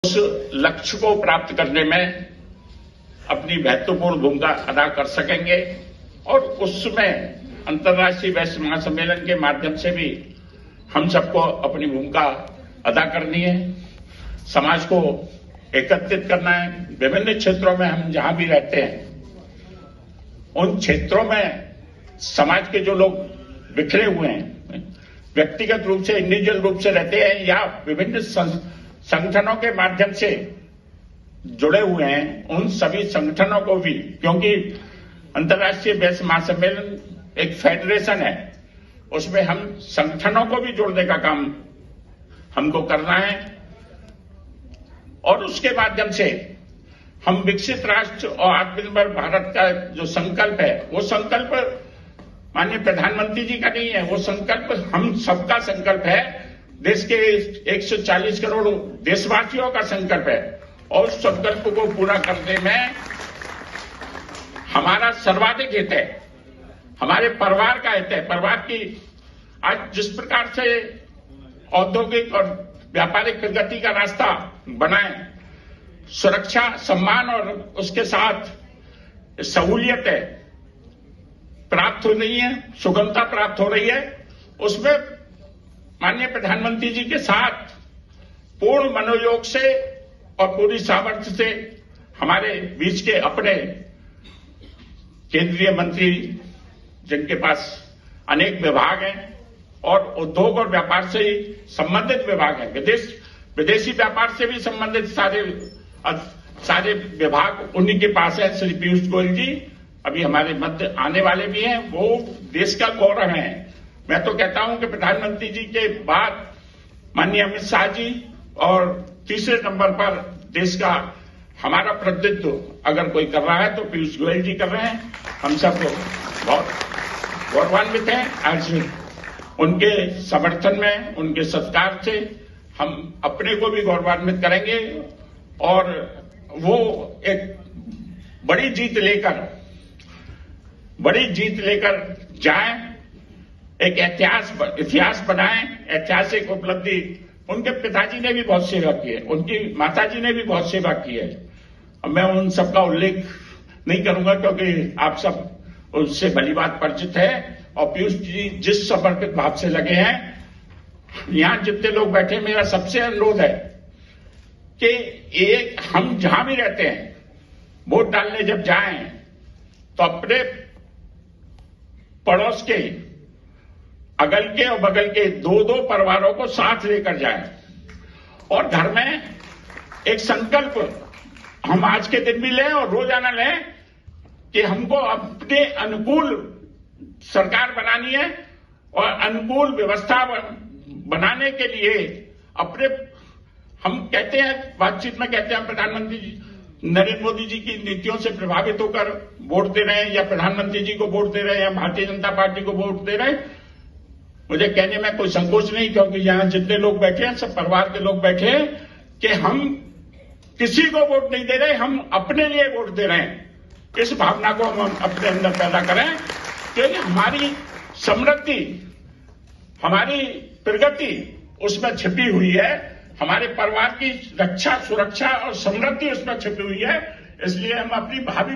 उस लक्ष्य को प्राप्त करने में अपनी महत्वपूर्ण भूमिका अदा कर सकेंगे और उसमें अंतर्राष्ट्रीय वैश्विक महासम्मेलन के माध्यम से भी हम सबको अपनी भूमिका अदा करनी है। समाज को एकत्रित करना है। विभिन्न क्षेत्रों में हम जहां भी रहते हैं उन क्षेत्रों में समाज के जो लोग बिखरे हुए हैं, व्यक्तिगत रूप से इंडिविजुअल रूप से रहते हैं या विभिन्न संगठनों के माध्यम से जुड़े हुए हैं, उन सभी संगठनों को भी, क्योंकि अंतर्राष्ट्रीय वैश्विक महासम्मेलन एक फेडरेशन है, उसमें हम संगठनों को भी जोड़ने का काम हमको करना है और उसके माध्यम से हम विकसित राष्ट्र और आत्मनिर्भर भारत का जो संकल्प है, वो संकल्प माननीय प्रधानमंत्री जी का नहीं है, वो संकल्प हम सबका संकल्प है। देश के 140 करोड़ देशवासियों का संकल्प है और उस संकल्प को पूरा करने में हमारा सर्वाधिक हित है, हमारे परिवार का हित है। परिवार की आज जिस प्रकार से औद्योगिक और व्यापारिक प्रगति का रास्ता बनाए, सुरक्षा, सम्मान और उसके साथ सहूलियत प्राप्त हो रही है, सुगमता प्राप्त हो रही है, उसमें माननीय प्रधानमंत्री जी के साथ पूर्ण मनोयोग से और पूरी सामर्थ्य से हमारे बीच के अपने केंद्रीय मंत्री, जिनके पास अनेक विभाग हैं और उद्योग और व्यापार से ही संबंधित विभाग हैं, विदेशी व्यापार से भी संबंधित सारे विभाग उन्हीं के पास है। श्री पीयूष गोयल जी अभी हमारे मध्य आने वाले भी हैं, वो देश का गौरव हैं। मैं तो कहता हूं कि प्रधानमंत्री जी के बाद माननीय अमित शाह जी और तीसरे नंबर पर देश का हमारा प्रतिनिधित्व अगर कोई कर रहा है तो पीयूष गोयल जी कर रहे हैं। हम सब बहुत गौरवान्वित हैं। आज उनके समर्थन में, उनके सत्कार से हम अपने को भी गौरवान्वित करेंगे और वो एक बड़ी जीत लेकर जाएं, एक इतिहास बनाएं, ऐतिहासिक उपलब्धि। उनके पिताजी ने भी बहुत सेवा की है, उनकी माताजी ने भी बहुत सेवा की है। मैं उन सबका उल्लेख नहीं करूंगा क्योंकि आप सब उससे भली बात परिचित है। और पीयूष जी जिस समर्पित भाव से लगे हैं, यहां जितने लोग बैठे, मेरा सबसे अनुरोध है कि एक हम जहां भी रहते हैं, वोट डालने जब जाएं तो अपने पड़ोस के, अगल के और बगल के दो परिवारों को साथ लेकर जाएं और घर में एक संकल्प हम आज के दिन भी लें और रोजाना लें कि हमको अपने अनुकूल सरकार बनानी है और अनुकूल व्यवस्था बनाने के लिए अपने, हम कहते हैं बातचीत में कहते हैं प्रधानमंत्री जी नरेंद्र मोदी जी की नीतियों से प्रभावित होकर वोट दे रहे हैं या प्रधानमंत्री जी को वोट दे रहे हैं या भारतीय जनता पार्टी को वोट दे रहे हैं। मुझे कहने में कोई संकोच नहीं, क्योंकि यहां जितने लोग बैठे हैं सब परिवार के लोग बैठे हैं कि हम किसी को वोट नहीं दे रहे, हम अपने लिए वोट दे रहे हैं। इस भावना को हम अपने अंदर पैदा करें क्योंकि हमारी समृद्धि, हमारी प्रगति उसमें छिपी हुई है, हमारे परिवार की रक्षा, सुरक्षा और समृद्धि उसमें छिपी हुई है। इसलिए हम अपनी भावी